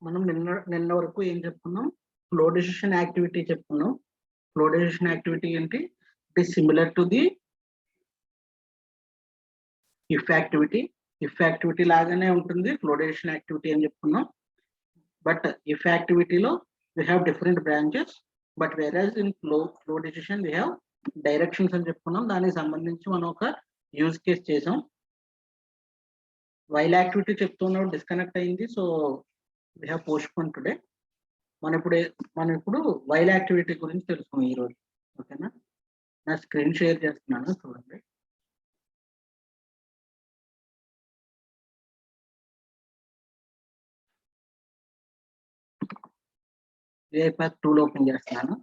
మనం నిన్న వరకు ఏం చెప్పుకున్నాం? ఫ్లో డెసిషన్ యాక్టివిటీ చెప్పుకున్నాం. ఫ్లో డెసిషన్ యాక్టివిటీ ఏంటి? It is similar to the if activity. If activity లాగానే ఉంటుంది ఫ్లో డెసిషన్ యాక్టివిటీ అని చెప్పుకున్నాం. బట్ ఇఫ్ యాక్టివిటీలో we have different branches, but whereas in flow decision we have directions అని చెప్పుకున్నాం. దానికి సంబంధించి మనం ఒక యూజ్ కేస్ చేసాం. వైల్ యాక్టివిటీ చెప్తున్నప్పుడు డిస్కనెక్ట్ అయింది, so we have postponed today. మనం ఇప్పుడు వైల్ యాక్టివిటీ గురించి తెలుసుకున్నాం ఈరోజు. ఓకేనా? నా స్క్రీన్ షేర్ చేస్తున్నాను, చూడండి. ఏపాక్ టూల్ ఓపెన్ చేస్తున్నాను.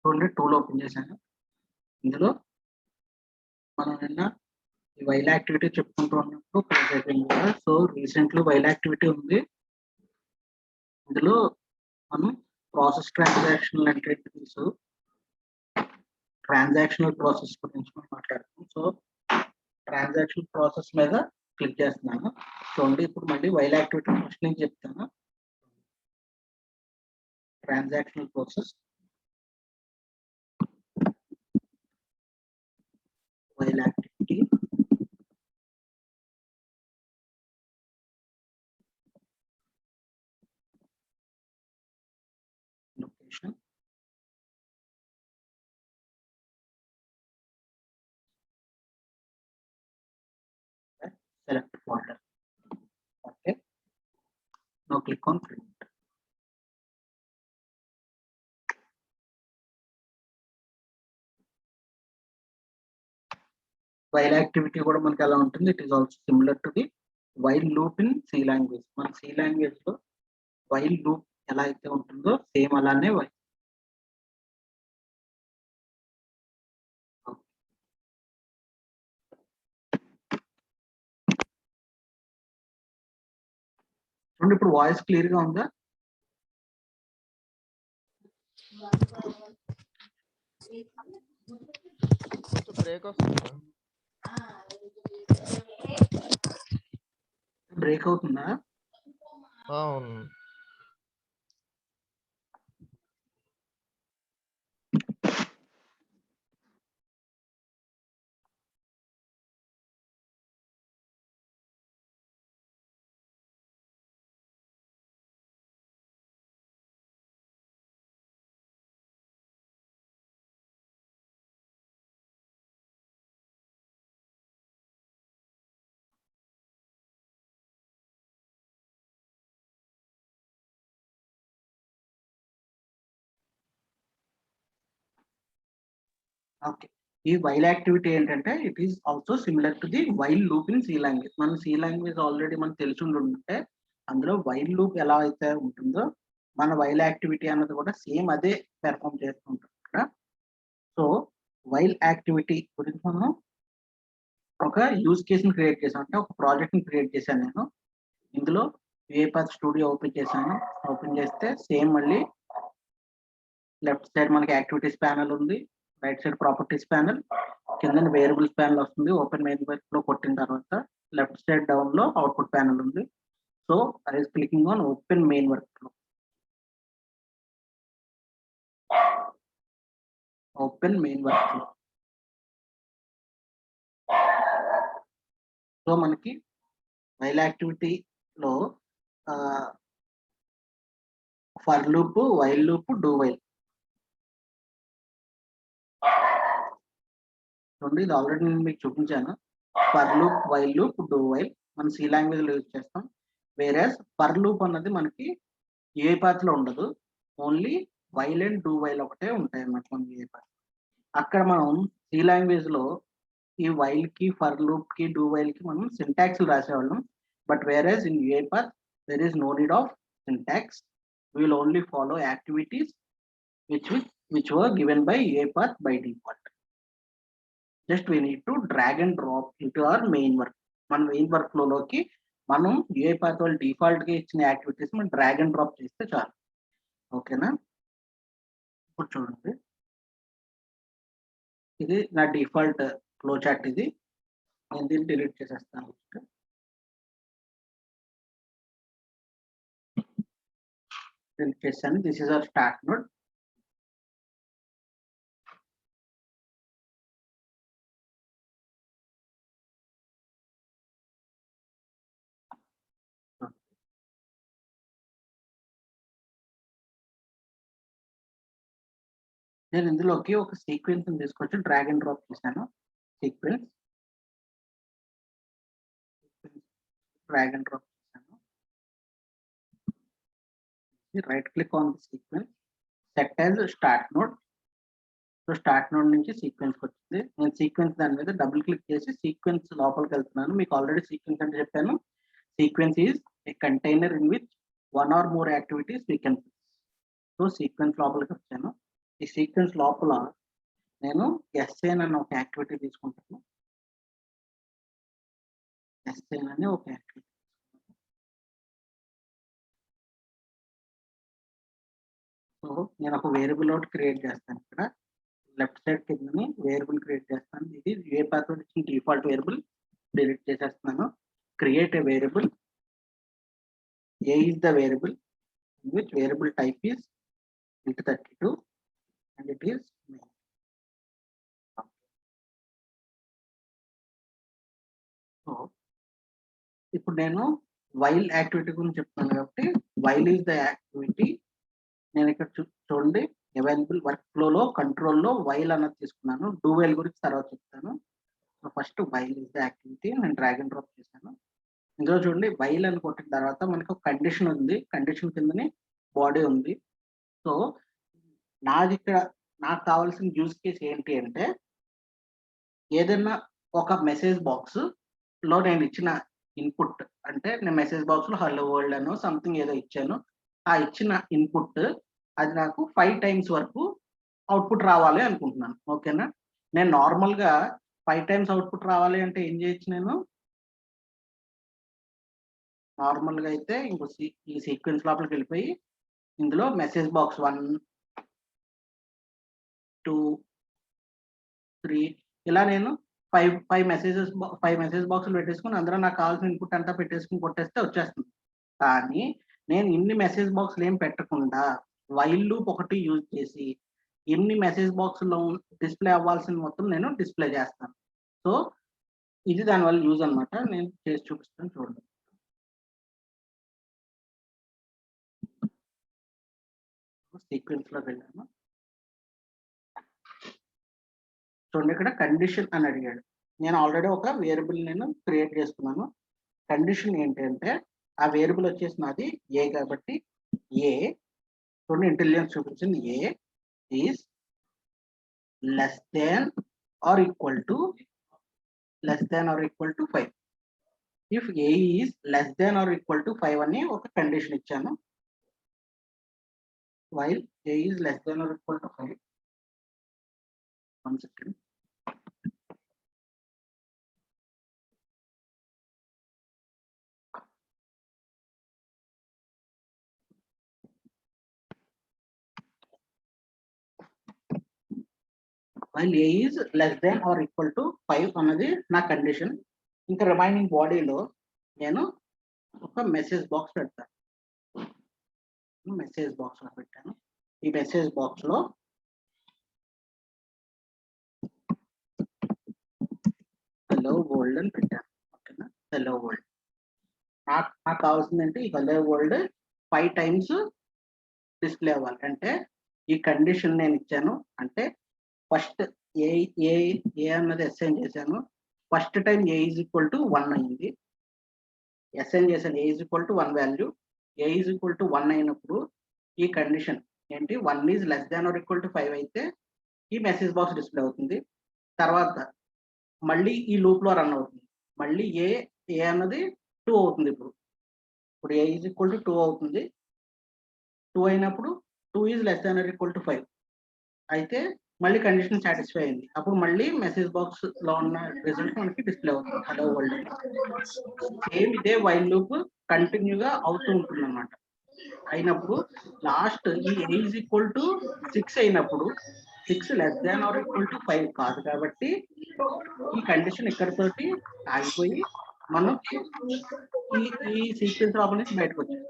చూడండి, టూల్ ఓపెన్ చేశాను. ఇందులో మనం నిన్న ఈ వైల్ యాక్టివిటీ చెప్పుకుంటూ ఉన్నప్పుడు క్లోజ్ అయిపోయింది కదా. సో రీసెంట్లీ వైల్ యాక్టివిటీ ఉంది. ఇందులో మనం process transactional entities, transactional process గురించి మనం మాట్లాడుతాం. సో ట్రాన్సాక్షన్ ప్రాసెస్ మీద క్లిక్ చేస్తున్నాను. చూడండి, ఇప్పుడు మళ్ళీ వైల్ యాక్టివిటీ ఫస్ట్ నుంచి చెప్తాను. Transactional process, while activity, location, select folder. Okay, now click on print. While activity కూడా మనకి ఎలా ఉంటుంది? It is also similar to the while loop in C language. మన సి లాంగ్వేజ్ లో వైల్ లూప్ ఎలా అయితే ఉంటుందో సేమ్ అలానే చూడండి. ఇప్పుడు వాయిస్ క్లియర్ గా ఉందా? బ్రేక్ అవుతుందా? ఓకే, ఈ వైల్ యాక్టివిటీ ఏంటంటే it is also similar to the while loop in C language. మన సి లాంగ్వేజ్ ఆల్రెడీ మనకు తెలిసి ఉంటే అందులో వైల్ లూప్ ఎలా అయితే ఉంటుందో మన వైల్ యాక్టివిటీ అన్నది కూడా సేమ్ అదే పెర్ఫామ్ చేస్తుంటుంది కదా. సో వైల్ యాక్టివిటీ గురించి మనం ఒక యూజ్ కేస్ ని క్రియేట్ చేసాం, అంటే ఒక ప్రాజెక్ట్ ని క్రియేట్ చేశాను నేను. ఇందులో యూఐపాత్ స్టూడియో ఓపెన్ చేశాను. ఓపెన్ చేస్తే సేమ్ మళ్ళీ లెఫ్ట్ సైడ్ మనకి యాక్టివిటీస్ ప్యానెల్ ఉంది, రైట్ సైడ్ ప్రాపర్టీస్ ప్యానెల్, కింద వేరియబుల్స్ ప్యానెల్ వస్తుంది. ఓపెన్ మెయిన్ వర్క్ లో కొట్టిన తర్వాత లెఫ్ట్ సైడ్ డౌన్ లో అవుట్పుట్ ప్యానెల్ ఉంది. So I is clicking on open main work లో. ఓపెన్ మెయిన్ వర్క్ లో సో మనకి వైల్ యాక్టివిటీలో for loop, while loop, do while రెండు. ఇది ఆల్రెడీ నేను మీకు చూపించాను. For loop, while loop, do while మనం సి లాంగ్వేజ్ లో యూజ్ చేస్తాం. వేరే ఫర్ లూప్ అన్నది మనకి యూఐపాత్ లో ఉండదు, only while and do while ఒకటే ఉంటాయి అన్నమాట మన యూఐపాత్. అక్కడ మనం సి లాంగ్వేజ్ లో ఈ వైల్ కి, ఫర్ లూప్ కి, డూ వైల్ కి మనం సింటాక్స్ రాసేవాళ్ళం. But whereas in UiPath there is no need of syntax. We will only follow activities which were given by UiPath by default. Just we need to drag and drop into our main work. మన main work flow లోకి మనం UiPath వాళ్ళు default గా ఇచ్చిన activities మనం drag and drop చేస్తే చాలు. ఓకేనా? ఇప్పుడు చూడండి, ఇది నా డిఫాల్ట్ ఫ్లో చార్ట్. ఇది నేను దీన్ని డిలీట్ చేసేస్తాను. డిలీట్ చేశాను. This is our start node. నేను ఇందులోకి ఒక సీక్వెన్స్ తీసుకొచ్చి డ్రాగ్ అండ్ డ్రాప్ చేశాను. సీక్వెన్స్ డ్రాగ్ అండ్ డ్రాప్ చేశాను. Right click on the sequence, set as start node. So start node నుంచి సీక్వెన్స్ వచ్చింది. నేను సీక్వెన్స్ దాని మీద డబుల్ క్లిక్ చేసి సీక్వెన్స్ లోపలికి వెళ్తున్నాను. మీకు ఆల్రెడీ సీక్వెన్స్ అంటే చెప్పాను. Sequence is a container in which one or more activities we can. So sequence లోపలికి వచ్చాను. ఈ సీక్వెన్స్ లోపల నేను ఎస్ఎన్ అనే ఒక యాక్టివిటీ తీసుకుంటాను. ఎస్ఎన్ అనే ఒక యాక్టివిటీ. సో నేను ఒక వేరియబుల్ ఒకటి క్రియేట్ చేస్తాను. ఇక్కడ లెఫ్ట్ సైడ్ కిందని వేరియబుల్ క్రియేట్ చేస్తాను. ఇది యూఐపాత్ ఇచ్చిన డిఫాల్ట్ వేరియబుల్ డిలీట్ చేసేస్తున్నాను. Create a variable. A is the variable in which variable type is int32 and it is main. So ఇప్పుడు నేను వైల్ యాక్టివిటీ గురించి చెప్తాను కాబట్టి వైల్ ఈజ్ ద యాక్టివిటీ. నేను ఇక్కడ చూడండి, అవైలబుల్ వర్క్ ఫ్లోలో కంట్రోల్లో వైల్ అన్నది తీసుకున్నాను. డూ వైల్ గురించి తర్వాత చెప్తాను. So first while is the activity. నేను డ్రాగ్ అండ్ డ్రాప్ చేశాను. ఇందులో చూడండి, వైల్ అని కొట్టిన తర్వాత మనకు ఒక కండిషన్ ఉంది. కండిషన్ కిందని బాడీ ఉంది. సో నాది ఇక్కడ నాకు కావాల్సిన యూజ్ కేస్ ఏంటి అంటే, ఏదైనా ఒక మెసేజ్ బాక్స్ లో నేను ఇచ్చిన ఇన్పుట్, అంటే నేను మెసేజ్ బాక్స్ లో హలో వరల్డ్ అనో సంథింగ్ ఏదో ఇచ్చాను. ఆ ఇచ్చిన ఇన్పుట్ అది నాకు 5 టైమ్స్ వరకు అవుట్పుట్ రావాలి అనుకుంటున్నాను. ఓకేనా? నేను నార్మల్ గా 5 టైమ్స్ అవుట్పుట్ రావాలి అంటే ఏం చేయొచ్చు, నేను నార్మల్ గా అయితే ఇంకో ఈ సీక్వెన్స్ లోపలికి వెళ్ళిపోయి ఇందులో మెసేజ్ బాక్స్ 1, 2, 3 ఇలా నేను 5 మెసేజ్ బాక్సులు పెట్టేసుకుని అందులో నాకు కావాల్సిన ఇన్పుట్ అంతా పెట్టేసుకుని కొట్టేస్తే వచ్చేస్తుంది. కానీ నేను ఇన్ని మెసేజ్ బాక్సులు ఏం పెట్టకుండా వైల్ లూప్ ఒకటి యూజ్ చేసి ఎన్ని మెసేజ్ బాక్సుల్లో డిస్ప్లే అవ్వాల్సిన మొత్తం నేను డిస్ప్లే చేస్తాను. సో ఇది దానివల్ల యూజ్ అనమాట. నేను చేసి చూపిస్తాను, చూడండి. సీక్వెన్స్ లో వెళ్ళాను. చూడండి, ఇక్కడ కండిషన్ అని అడిగాడు. నేను ఆల్రెడీ ఒక వేరియబుల్ నేను క్రియేట్ చేసుకున్నాను. కండిషన్ ఏంటంటే ఆ వేరియబుల్ వచ్చేసి నాది ఏ కాబట్టి ఏ, చూడండి ఇంటెలిజెన్స్ చూపించింది, A is less than or equal to 5. If A is less than or equal to 5 అని ఒక కండిషన్ ఇచ్చాను. While A is less than or equal to 5. 1 second. While A is less than or equal to 5 అన్నది నా condition. ఇంకా remaining బాడీలో నేను ఒక message box పెడతాను. మెసేజ్ బాక్స్ లో పెట్టాను. ఈ మెసేజ్ బాక్స్ లో హలో వరల్డ్ అని పెట్టాను. ఓకేనా, హలో వరల్డ్. నాకు కావాల్సింది అంటే ఈ హలో వరల్డ్ 5 టైమ్స్ డిస్ప్లే అవ్వాలి. అంటే ఈ కండిషన్ నేను ఇచ్చాను. అంటే ఫస్ట్ ఏ ఏ ఏ అన్నది అసైన్ చేశాను. First time A is equal to 1 అయింది. అసైన్ చేశాను A is equal to 1 value. A is equal to 1 అయినప్పుడు ఈ కండిషన్ ఏంటి, 1 is less than or equal to 5 అయితే ఈ మెసేజ్ బాక్స్ డిస్ప్లే అవుతుంది. తర్వాత మళ్ళీ ఈ లూప్ లో రన్ అవుతుంది. మళ్ళీ ఏ అన్నది 2 అవుతుంది. ఇప్పుడు ఏ ఈజ్ ఈక్వల్ టు 2 అవుతుంది. 2 అయినప్పుడు 2 is less than or equal to 5 అయితే మళ్ళీ కండిషన్ సాటిస్ఫై అయింది. అప్పుడు మళ్ళీ మెసేజ్ బాక్స్ లో ఉన్న రిజల్ట్ మనకి డిస్ప్లే అవుతుంది హలో వరల్డ్. సేమ్ ఇదే వైల్ లూప్ కంటిన్యూగా అవుతూ ఉంటుంది అన్నమాట. అయినప్పుడు లాస్ట్ ఈ ఏ ఈజ్ ఈక్వల్ టు 6 అయినప్పుడు 6 less than or equal to 5 కాదు కాబట్టి ఈ కండిషన్ ఇక్కడితోటి ఆగిపోయి మనం ఈ సీక్వెన్స్ ప్రాబ్లం నుంచి బయటకు వచ్చాం.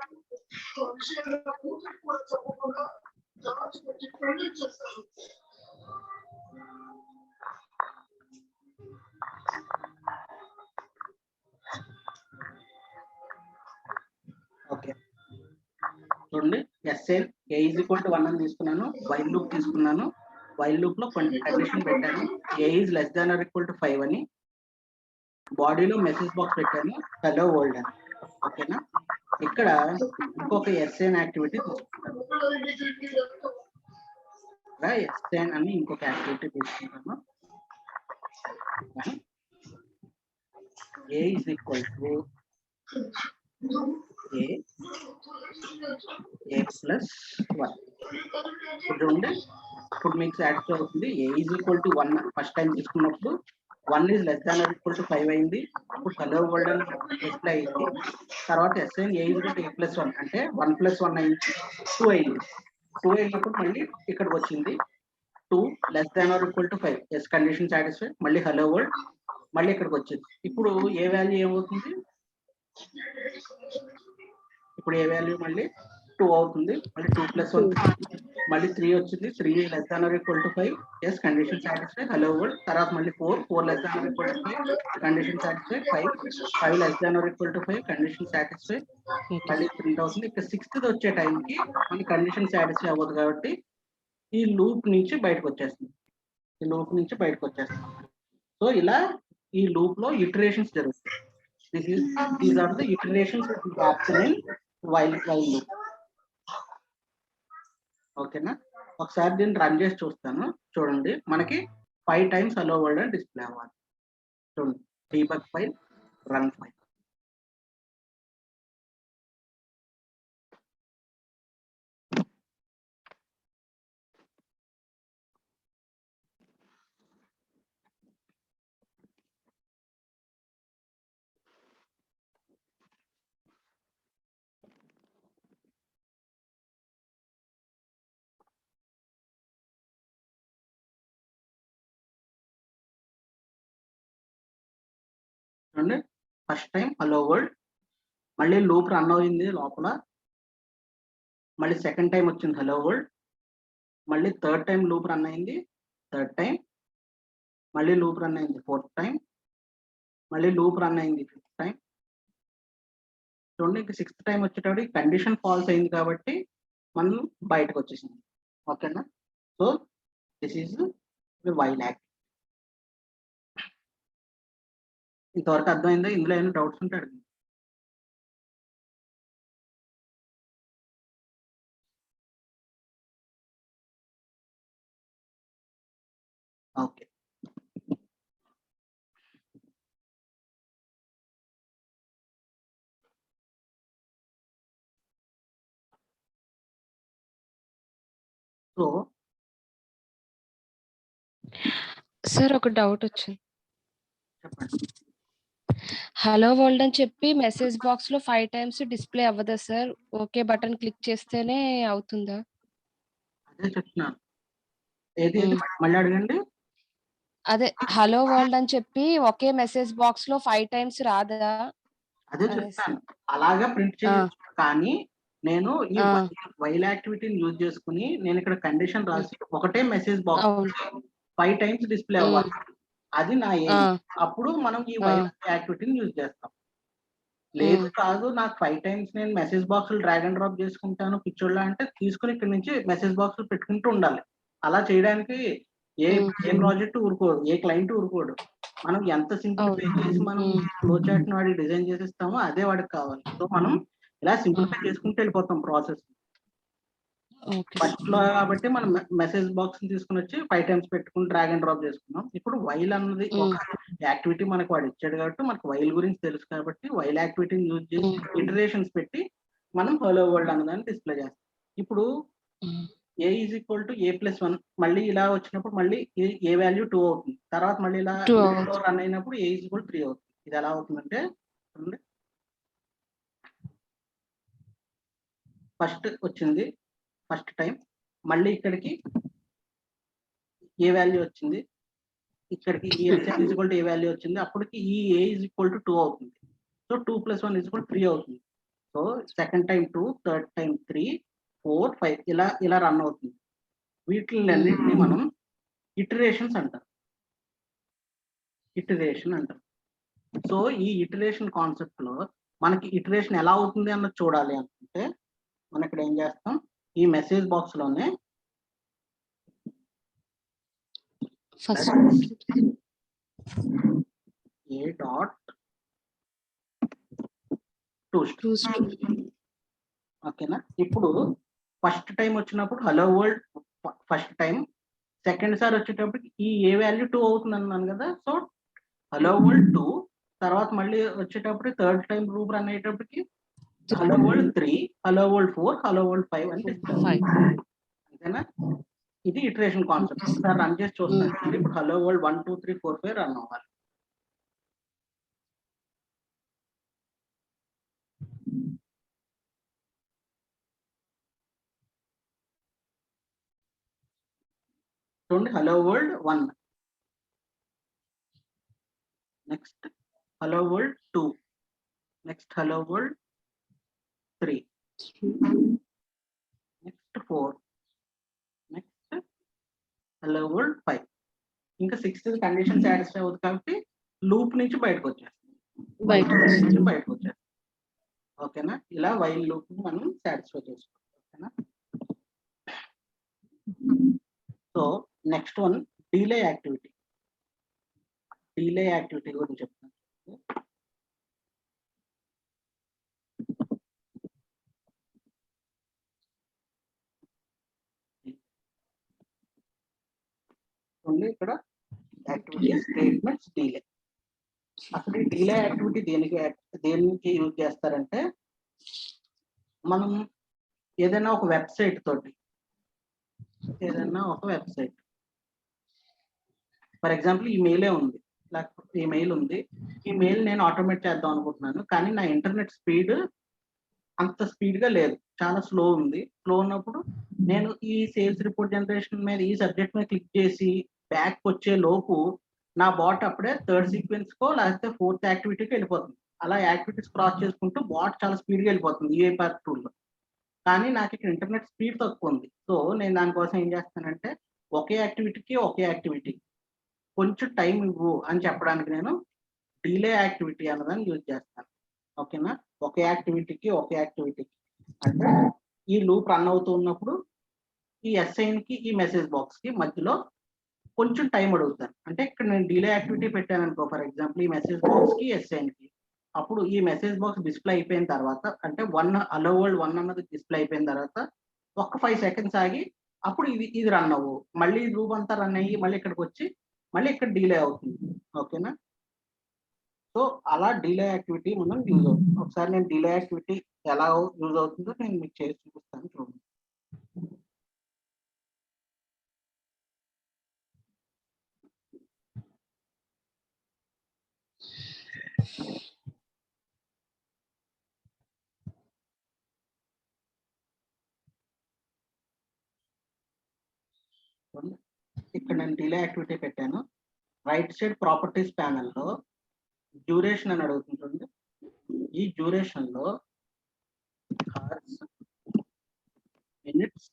ఓకే చూడండి, assign A is equal to 1 అని తీసుకున్నాను. వైల్ లూప్ తీసుకున్నాను. వైల్ లూప్ లో కండిషన్ పెట్టాను A is less than or equal to 5 అని. బాడీలో మెసేజ్ బాక్స్ పెట్టాను హలో వరల్డ్ అని. ఓకేనా, ఇక్కడ ఇంకొక ఎస్ఎన్ యాక్టివిటీ తీసుకుంటాను. ఎస్ఎన్ అని ఇంకొక యాక్టివిటీ తీసుకుంటాను. A is equal to A plus 1. చూడండి, ఇప్పుడు మీకు సాటిస్ఫై అవుతుంది. A is equal to 1 first time తీసుకున్నప్పుడు 1 is less than or equal to 5 అయింది. అప్పుడు హలో వరల్డ్ అని డిస్ప్లే అయింది. తర్వాత assign A is equal to A plus 1 అంటే 1 ప్లస్ 1 అయింది, 2 అయింది. 2 అయినప్పుడు మళ్ళీ ఇక్కడికి వచ్చింది 2 less than or equal to 5 yes condition satisfy. మళ్ళీ హలో వరల్డ్, మళ్ళీ ఇక్కడికి వచ్చింది. ఇప్పుడు ఏ వాల్యూ ఏమవుతుంది, ఇప్పుడు ఏ వాల్యూ మళ్ళీ 2 అవుతుంది. మళ్ళీ 2 ప్లస్ 1 మళ్ళీ 3 వచ్చింది. 3 less than or equal to 5 yes condition satisfy hello world. తర్వాత మళ్ళీ 4 less than or equal to 5 condition satisfy. 5 less than or equal to 5 condition satisfy. మళ్ళీ ప్రింట్ అవుతుంది. ఇక్కడ 6th వచ్చే టైంకి మళ్ళీ కండిషన్ సాటిస్ఫై అవ్వదు కాబట్టి ఈ లూప్ నుంచి బయటకు వచ్చేస్తుంది. సో ఇలా ఈ లూప్ లో ఇటరేషన్స్ జరుగుతాయి. These are the iterations happen in while loop. ఓకేనా, ఒకసారి దీన్ని రన్ చేసి చూస్తాను. చూడండి, మనకి 5 టైమ్స్ హలో వరల్డ్ అని డిస్ప్లే అవ్వాలి. చూడండి, డీబగ్ ఫైల్, రన్ ఫైల్. చూడండి, ఫస్ట్ టైం హలో వరల్డ్, మళ్ళీ లూప్ రన్ అయింది లోపల. మళ్ళీ సెకండ్ టైం వచ్చింది హలో వరల్డ్. మళ్ళీ థర్డ్ టైం లూప్ రన్ అయింది, థర్డ్ టైం. మళ్ళీ లూప్ రన్ అయింది 4th టైం. మళ్ళీ లూప్ రన్ అయింది 5th టైం. చూడండి, 6th టైం వచ్చేటప్పుడు కండిషన్ ఫాల్స్ అయింది కాబట్టి మనం బయటకు వచ్చేసింది. ఓకేనా, so this is the while act. ఇంతవరకు అర్థమైందా? ఇందులో ఏమైనా డౌట్స్ ఉంటే అడగండి. ఓకే, సో సార్ ఒక డౌట్ వచ్చింది. చెప్పండి. హలో వరల్డ్ అని చెప్పి మెసేజ్ బాక్స్ లో 5 టైమ్స్ డిస్ప్లే అవ్వదా సార్? ఓకే బటన్ క్లిక్ చేస్తేనే అవుతుందా? అదే చెప్తున్నాను. ఏది మళ్ళీ అడగండి. అదే హలో వరల్డ్ అని చెప్పి ఒకే మెసేజ్ బాక్స్ లో 5 టైమ్స్ రాదా అదే అనేసి. చెప్తాను. అలాగా ప్రింట్ ఆ! చేయొచ్చు. కానీ నేను ఈ ఆ! వైల్ యాక్టివిటీని యూజ్ చేసుకొని నేనిక్కడ కండిషన్ రాసి ఒకటే మెసేజ్ బాక్స్ అవును. 5 టైమ్స్ డిస్‌ప్లే అవ్వాలి. అది నా ఆ! ఎయిమ్. అప్పుడు మనం ఈ ఆ! వైల్ యాక్టివిటీని యూజ్ చేస్తాం. లేదు హ్మ్. కాదు నాకు 5 టైమ్స్ నేను మెసేజ్ బాక్సులు డ్రాగ్ అండ్ డ్రాప్ చేసుకుంటాను పిచ్చోడిలా అంటే తీసుకొని ఇక్కడి నుంచి మెసేజ్ బాక్సులు పెట్టుకుంటూ ఉండాలి. అలా చేయడానికి ఏ హ్మ్. ఏ ప్రాజెక్ట్ ఊరుకోదు. ఏ క్లయింట్ ఊరుకోడు. మనం ఎంత సింప్లిఫై అవును. చేసి మనం హ్మ్. ఫ్లో చార్ట్‌ని వాడికి డిజైన్ చేసిస్తామో అదే వాడికి కావాలి. సో, మనం ఇలా హ్మ్. సింప్లిఫై చేసుకుంటూ వెళ్ళిపోతాం ప్రాసెస్. Okay sir. ఫస్ట్‌లో కాబట్టి మనం మెసేజ్ బాక్స్‌ని తీసుకొనొచ్చి 5 టైమ్స్ పెట్టుకొని డ్రాగ్ అండ్ డ్రాప్ చేసుకున్నాం. ఇప్పుడు వైల్ అన్నది ఒక హ్మ్. యాక్టివిటీ మనకు వాడిచ్చాడు కాబట్టి మనకు వైల్ గురించి తెలుసు కాబట్టి వైల్ యాక్టివిటీని యూజ్ చేసి హ్మ్. ఇటరేషన్స్ పెట్టి మనం హలో వరల్డ్ అన్నదాన్ని డిస్‌ప్లే చేస్తాం. ఇప్పుడు హ్మ్. a+1 మళ్ళీ ఇలా వచ్చినప్పుడు మళ్ళీ ఏ వాల్యూ 2 అవుతుంది. తర్వాత మళ్ళీ ఇలా 2 లూప్‌లో అవర్స్. రన్ అయినప్పుడు a=3 అవుతుంది. ఇది ఎలా అవుతుందంటే చూడండి. ఫస్ట్ వచ్చింది. First time. మళ్ళీ ఇక్కడికి ఏ వాల్యూ వచ్చింది. ఇక్కడికి ఈ ఏ వాల్యూ వచ్చింది. అప్పటికి ఈ a=2 అవుతుంది. సో, 2+1 3 అవుతుంది. So, second time 2, third time 3, 4, 5 ఇలా రన్ అవుతుంది. హ్మ్. వీటిలన్నిటిని మనం ఇటరేషన్స్ అంటారు. ఇటరేషన్ అంటారు. సో, ఈ ఇటరేషన్ కాన్సెప్ట్‌లో మనకి ఇటరేషన్ ఎలా అవుతుంది అన్నది చూడాలి అనుకుంటే, మనం ఇక్కడ ఏం చేస్తాం, ఈ మెసేజ్ బాక్స్‌లోనే ఫస్ట్ ఏ డాట్ టూస్ట్ 2 స్ట్రీమ్. ఓకేనా? ఇప్పుడు ఫస్ట్ టైమ్ వచ్చినప్పుడు hello world first time, second సారి వచ్చేటప్పటికి ఈ ఏ వాల్యూ 2 అవుతుందన్నాను కదా! సో, హలో వరల్డ్ 2 తర్వాత మళ్ళీ వచ్చేటప్పటికి థర్డ్ టైమ్ లూప్ రన్ అయ్యేటప్పటికి 3, hello world 3, hello world 4, hello world 5 అని 4, డిస్‌ప్లే 5. అవుతుంది. అంతేనా? ఇది ఇటరేషన్ కాన్సెప్ట్. Okay sir. ఒకసారి రన్ చేసి హ్మ్. చూస్తాను చూడండి. ఇప్పుడు హలో వరల్డ్ 1, 2, 3, 4, 5 రన్ అవ్వాలి. చూడండి hello world 1 next hello world 2 next hello world 3 next 4 next hello world 5 ఇంకా సిక్స్త్‌ది కండిషన్ సాటిస్ఫై అవుద్ది కాబట్టి లూప్ నుంచి బయటకొచ్చేస్తుంది. వైల్ లూప్ నుంచి బయటకొస్తుంది. బయటకొచ్చేస్తుంది. ఓకేనా? ఇలా వైల్ లూప్‌ని మనం సాటిస్ఫై చేసుకోవాలి. ఓకేనా? So, next one delay activity. Delay activity గురించి చెప్తాను. ఓన్లీ ఇక్కడ యాక్టివిటీ స్టేట్మెంట్స్ డిలే. అసలు ఈ డిలే యాక్టివిటీ దేనికి యూజ్ చేస్తారంటే, మనం ఏదైనా ఒక వెబ్‌సైట్ తోటి ఫర్ ఎగ్జాంపుల్ ఈ మెయిలే ఉంది. లేకపోతే ఈ మెయిల్ ఉంది. ఈ మెయిల్ నేను ఆటోమేట్ చేద్దాం అనుకుంటున్నాను. కానీ నా ఇంటర్నెట్ స్పీడ్ అంత స్పీడ్‌గా లేదు. చాలా స్లో ఉంది. స్లో ఉన్నప్పుడు నేను ఈ సేల్స్ రిపోర్ట్ జనరేషన్ మీద ఈ సబ్జెక్ట్ మీద క్లిక్ చేసి బ్యాక్‌కొచ్చే లోపు నా బాట్ అప్పుడే థర్డ్ సీక్వెన్స్‌కో లేకపోతే ఫోర్త్ యాక్టివిటీకో ఎళ్ళిపోతుంది. అలా యాక్టివిటీస్ క్రాస్ చేసుకుంటూ బాట్ చాలా స్పీడ్‌గా ఎళ్ళిపోతుంది యూఐపాత్ టూల్‌లో. కానీ నాకిక్కడ ఇంటర్నెట్ స్పీడ్ తక్కువుంది. సో, నేను దాని కోసం ఏం చేస్తానంటే ఒకే యాక్టివిటీ కొంచెం టైమ్ ఇవ్వు అని చెప్పడానికి నేను డిలే యాక్టివిటీ అన్నదాన్ని యూజ్ చేస్తాను. ఓకేనా? ఒకే యాక్టివిటీకి అంటే ఈ లూప్ రన్ అవుతూ ఉన్నప్పుడు ఈ ఎస్ఐన్‌కి, ఈ మెసేజ్ బాక్స్‌కి మధ్యలో కొంచెం టైమ్ అడుగుతాను. అంటే ఇక్కడ నేను డిలే యాక్టివిటీ పెట్టాననుకో ఫర్ ఎగ్జాంపుల్ ఈ మెసేజ్ బాక్స్‌కి, ఎస్ఐన్‌కి. అప్పుడు ఈ మెసేజ్ బాక్స్ డిస్‌ప్లే అయిపోయిన తర్వాత అంటే 1 హలో వరల్డ్ 1 అన్నది డిస్‌ప్లే అయిపోయిన తర్వాత ఒక్క 5 సెకండ్స్ ఆగి అప్పుడు ఇది రన్ అవ్వు. మళ్ళీ ఈ లూప్ అంతా రన్ అయ్యి మళ్ళీ ఇక్కడికొచ్చి మళ్ళీ ఇక్కడ డిలే అవుతుంది. ఓకేనా? సో, అలా డిలే యాక్టివిటీ మనం యూజ్ అవుతుంది. ఒకసారి నేను డిలే యాక్టివిటీ ఎలా యూజ్ అవుతుందో నేను మీకు చేసి చూపిస్తాను చూడండి. చూడండి. ఇక్కడ నేను డిలే యాక్టివిటీ పెట్టాను. రైట్ సైడ్ ప్రాపర్టీస్ ప్యానెల్లో డ్యూరేషన్ అని అడుగుతుంది. ఈ డ్యూరేషన్ లో hours, minutes,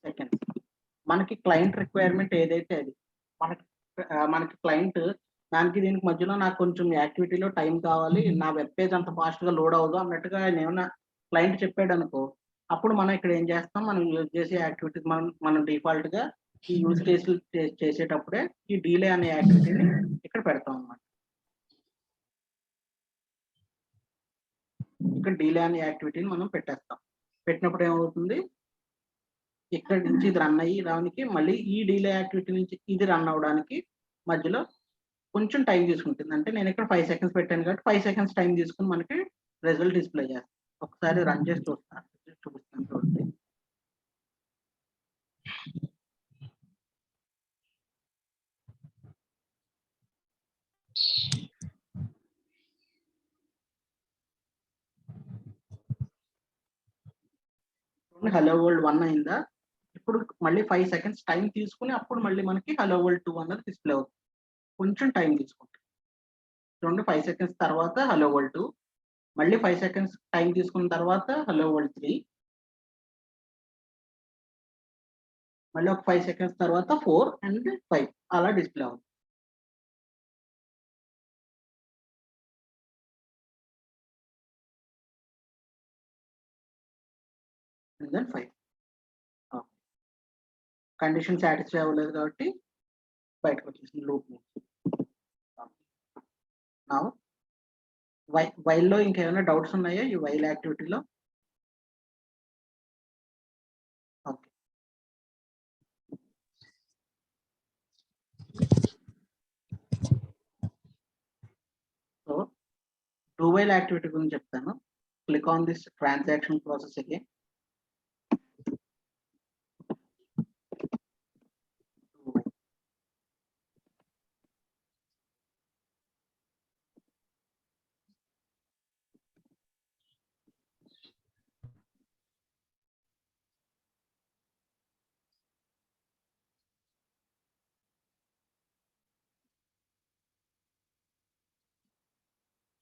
seconds మనకి క్లయింట్ రిక్వైర్మెంట్ ఏదైతే అది మనకి క్లయింట్ దానికి దీనికి మధ్యలో నాకు కొంచెం యాక్టివిటీలో టైం కావాలి, నా వెబ్ పేజ్ అంత ఫాస్ట్ గా లోడ్ అవ్వదు అన్నట్టుగా ఆయన ఏమన్నా క్లయింట్ చెప్పాడు అనుకో, అప్పుడు మనం ఇక్కడ ఏం చేస్తాం, మనం యూజ్ చేసే యాక్టివిటీస్ మనం డిఫాల్ట్ గా ఈ యూజ్ కేసులు చేసేటప్పుడే ఈ డీలే అనే యాక్టివిటీని ఇక్కడ పెడతాం అన్నమాట. ఇక్కడ డీలే అనే యాక్టివిటీని మనం పెట్టేస్తాం. పెట్టినప్పుడు ఏమవుతుంది, ఇక్కడ నుంచి ఇది రన్ అయ్యి రావడానికి మళ్ళీ ఈ డీలే యాక్టివిటీ నుంచి ఇది రన్ అవడానికి మధ్యలో కొంచెం టైం తీసుకుంటుంది. అంటే నేను ఇక్కడ 5 సెకండ్స్ పెట్టాను కాబట్టి 5 సెకండ్స్ టైం తీసుకుని మనకి రిజల్ట్ డిస్ప్లే చేస్తాం. ఒకసారి రన్ చేసి చూపిస్తాను చూడండి. హలో వరల్డ్ 1 అయిందా, ఇప్పుడు మళ్ళీ 5 సెకండ్స్ టైం తీసుకుని అప్పుడు మళ్ళీ మనకి హలో వరల్డ్ 2 అన్నది డిస్ప్లే అవుతుంది. కొంచెం టైం తీసుకుంటుంది. చూడండి 5 సెకండ్స్ తర్వాత హలో వరల్డ్ 2, మళ్ళీ 5 సెకండ్స్ టైం తీసుకున్న తర్వాత హలో వరల్డ్ 3, మళ్ళీ ఒక 5 సెకండ్స్ తర్వాత 4 అండ్ 5 అలా డిస్ప్లే అవుతుంది. అండ్ దెన్ 5 కండిషన్ సాటిస్ఫై అవ్వలేదు కాబట్టి బయటకు వచ్చేసింది లూప్ నుంచి. నా వైల్లో ఇంకేమైనా డౌట్స్ ఉన్నాయా ఈ వైల్ యాక్టివిటీలో? Okay, so do while activity గురించి చెప్తాను. Click on this transaction process again.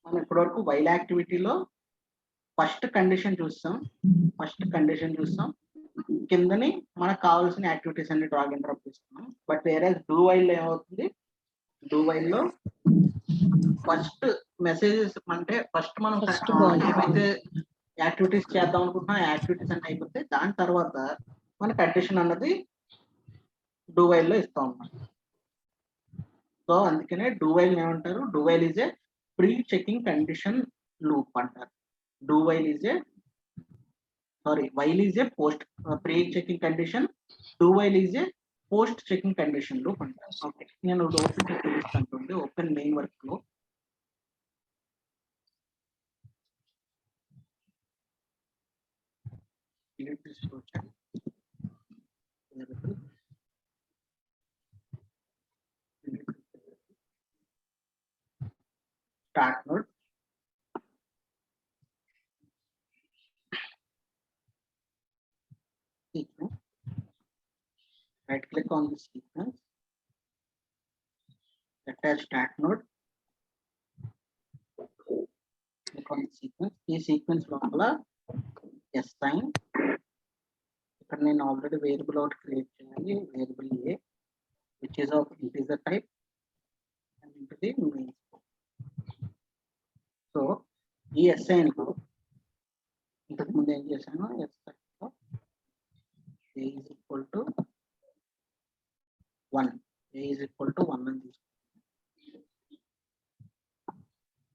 మనం ఇప్పటివరకు వైల్ యాక్టివిటీలో ఫస్ట్ కండిషన్ చూస్తాం, కిందని మనకు కావాల్సిన యాక్టివిటీస్ అన్ని డ్రాగ్ అండ్ డ్రాప్ చేస్తున్నాం. బట్ వేరే డూ వైల్ ఏమవుతుంది, డూ వైల్లో ఫస్ట్ మెసేజెస్ అంటే ఫస్ట్ మనం ఏవైతే యాక్టివిటీస్ చేద్దాం అనుకుంటున్నాం యాక్టివిటీస్ అన్ని అయిపోతే దాని తర్వాత మన కండిషన్ అన్నది డూ వైల్లో ఇస్తాం అన్నమాట. సో అందుకనే డూ వైల్ ఏమంటారు, do while is a pre checking condition loop అంటారు. While is a post pre checking condition, do while is a post checking condition loop అంటారు. ఓకే, నేను ఓపెన్ చేసి చూపిస్తాను. ఓపెన్ మెయిన్ వర్క్ లో start node, sequence, right click on the sequence, attach start node, click on the sequence. ఈ sequence లోపల assign, ఇక్కడ నేను already variable ఒకటి క్రియేట్ చేయాలి, variable a which is of integer type and into the main. So ఈ assign లో ఇంతకు ముందు ఏం చేశాను, assign లో a is equal to 1 అని తీసుకున్నాను.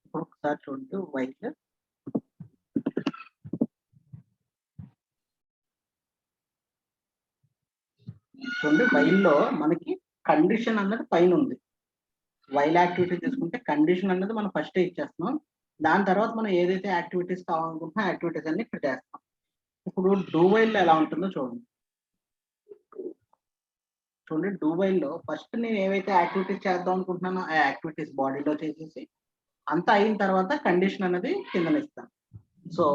ఇప్పుడు ఒకసారి చూడండి వైల్ చూడండి, వైల్లో మనకి కండిషన్ అన్నది పైన ఉంది. వైల్ యాక్టివిటీ తీసుకుంటే కండిషన్ అన్నది మనం ఫస్ట్ ఇచ్చేస్తున్నాం, దాని తర్వాత మనం ఏదైతే యాక్టివిటీస్ కావాలనుకుంటున్నా యాక్టివిటీస్ అన్ని ఇక్కడ చేస్తాం. ఇప్పుడు డూ వైల్ ఎలా ఉంటుందో చూడండి. డూ వైల్లో ఫస్ట్ నేను ఏవైతే యాక్టివిటీస్ చేద్దాం అనుకుంటున్నానో ఆ యాక్టివిటీస్ బాడీలో చేసేసి అంతా అయిన తర్వాత కండిషన్ అనేది కింద ఇస్తాను. సో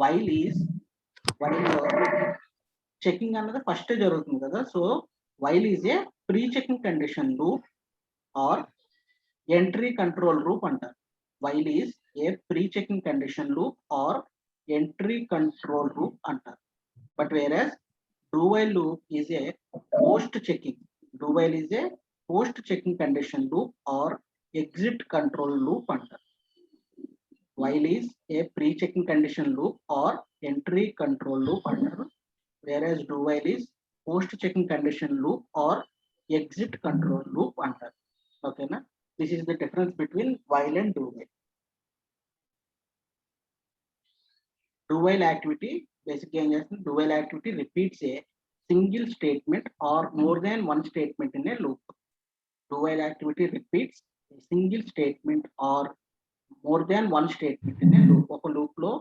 వైల్ చెకింగ్ అన్నది ఫస్ట్ జరుగుతుంది కదా. So while is a pre checking condition loop or entry control loop అంటారు. While is a pre checking condition loop or entry control loop అంటారు. But whereas do while loop is a post checking. Do while is a post checking condition loop or exit control loop అంటారు. While is a pre checking condition loop or entry control loop అంటారు. Whereas do while is post checking condition loop or exit control loop అంటారు. ఓకేనా? This is the difference between while and do while. Do while activity basically ఏం చేస్తుంది? Do while activity repeats a single statement or more than one statement in a loop. Do while activity repeats a single statement or more than one statement in a loop. ఒక loop లో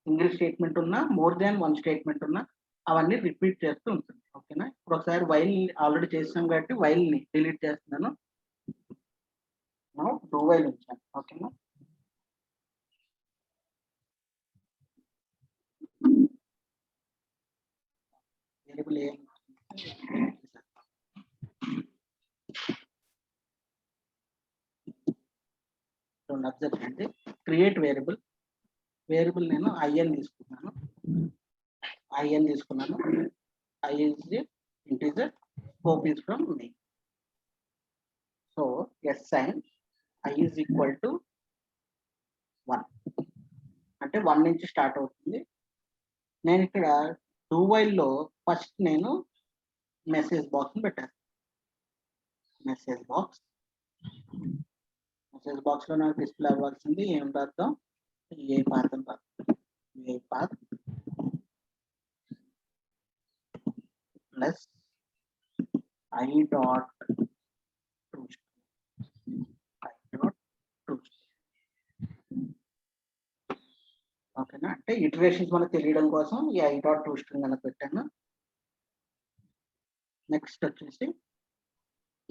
single statement ఉన్నా more than one statement ఉన్నా అవన్నీ repeat చేస్తూ ఉంటుంది. ఓకేనా? ఇప్పుడు ఒకసారి వైల్ ఆల్రెడీ చేసాం కాబట్టి వైల్ ని డిలీట్ చేస్తున్నాను. డూ వైల్ ఉంచాను. ఓకేనా? వేరియబుల్ ఏం అబ్జర్వ్ అంటే క్రియేట్ వేరియబుల్. వేరియబుల్ నేను ఐఎన్ తీసుకున్నాను. I is the integer, scope is from name. So s sign I is equal to 1 అంటే 1 నుంచి స్టార్ట్ అవుతుంది. నేను ఇక్కడ డూ వైల్ లో ఫస్ట్ నేను మెసేజ్ బాక్స్ పెట్టాను. మెసేజ్ బాక్స్ లో నాకు డిస్ప్లే అవ్వాల్సింది ఏం రాద్దాం? ఏ పాత్ అని రాద్దాం. ఏ పాత్ ప్లస్ ఐ డాట్ ఓకేనా? అంటే ఇటరేషన్స్ మనకు తెలియడం కోసం ఈ ఐ డాట్ టూ స్ట్రింగ్ అని పెట్టాను. నెక్స్ట్ వచ్చేసి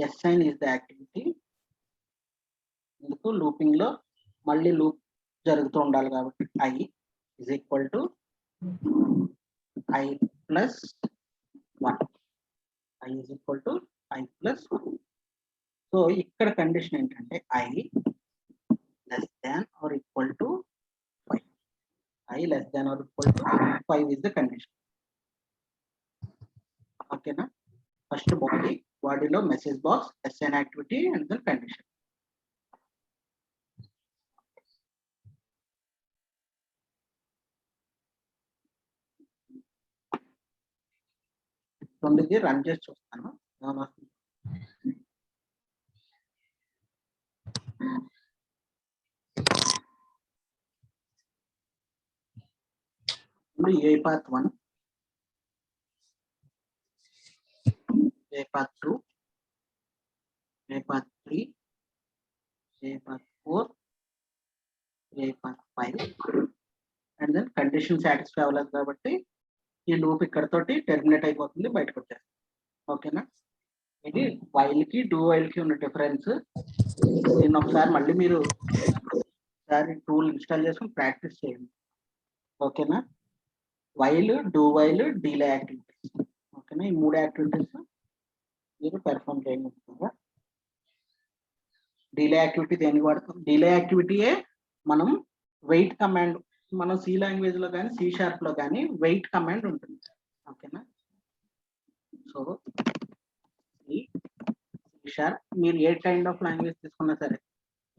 assign is the activity. ఎందుకు? లూపింగ్ లో మళ్ళీ లూప్ జరుగుతూ ఉండాలి కాబట్టి i is equal to i plus 1. I is equal to i plus 1. So ఇక్కడ కండిషన్ ఏంటంటే i less than or equal to 5. I less than or equal to 5 is the condition. ఓకేనా? ఫస్ట్ బాడీలో message box, assign activity and then condition. ఇది run చేసి చూస్తాను. ఇప్పుడు a path 1, A path 2, a path 3, a path 4, a path 5 and then condition satisfy అవ్వలేదు కాబట్టి ఈ loop ఇక్కడతోటి terminate అయిపోతుంది, బయటకు వచ్చేస్తుంది. ఓకేనా? ఇది వైల్ కి డూ వైల్ కి ఉన్న డిఫరెన్స్. దీన్ని ఒకసారి మళ్ళీ మీరు ఒకసారి టూల్ ఇన్స్టాల్ చేసుకుని ప్రాక్టీస్ చేయండి. ఓకేనా? While, do while, delay activities. ఓకేనా? ఈ 3 యాక్టివిటీస్ మీరు పెర్ఫార్మ్ చేయండి. డిలే యాక్టివిటీ దేనికి వాడతాం? డిలే యాక్టివిటీయే మనం వెయిట్ కమాండ్, మనం సి లాంగ్వేజ్ లో కానీ సి షార్ప్ లో కానీ వెయిట్ కమాండ్ ఉంటుంది. ఓకేనా? సో సి షార్ప్ మీరు ఏ కైండ్ ఆఫ్ లాంగ్వేజ్ తీసుకున్నా సరే,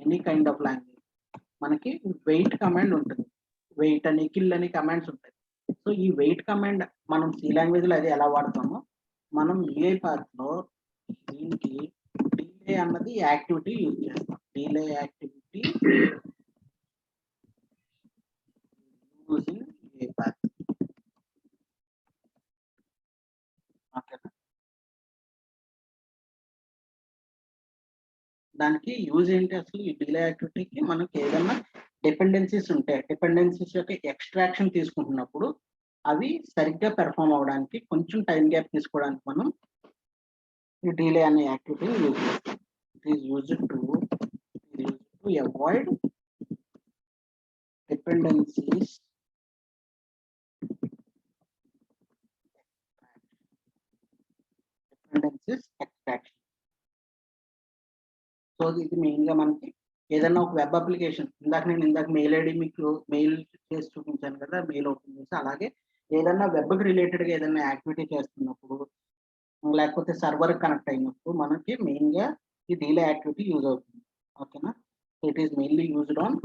ఎనీ కైండ్ ఆఫ్ లాంగ్వేజ్ మనకి వెయిట్ కమాండ్ ఉంటుంది. వెయిట్ అని, కిల్ అని కమాండ్స్ ఉంటాయి. సో ఈ వెయిట్ కమాండ్ మనం సి లాంగ్వేజ్ లో అది ఎలా వాడతామో మనం యూఐ పాత్ లో దీనికి డిలే అన్నది యాక్టివిటీ యూజ్ చేస్తాం. Delay activity using UI path. ఓకేనా? దానికి యూజ్ ఏంటి అసలు? ఈ డిలే యాక్టివిటీకి మనకి ఏదైనా డిపెండెన్సీస్ ఉంటే, డిపెండెన్సీస్ యొక్క ఎక్స్ట్రాక్షన్ తీసుకుంటున్నప్పుడు అవి సరిగ్గా పెర్ఫామ్ అవడానికి కొంచెం టైం గ్యాప్ తీసుకోవడానికి మనం ఈ డిలే అనే యాక్టివిటీని యూజ్ చేస్తాం. It is used to avoid dependencies extraction. So ఇది మెయిన్‌గా మనకి ఏదైనా ఒక వెబ్ అప్లికేషన్ ఇందాక మెయిల్ ఐడీ మీకు మెయిల్ చేసి చూపించాను కదా! మెయిల్ ఓపెన్ చేసి అలాగే ఏదన్నా వెబ్‌కి రిలేటెడ్‌గా ఏదైనా యాక్టివిటీ చేస్తున్నప్పుడు, లేకపోతే సర్వర్‌కి కనెక్ట్ అయినప్పుడు మనకి మెయిన్‌గా ఈ డీలే యాక్టివిటీ యూజ్ అవుతుంది. ఓకేనా? It is mainly used on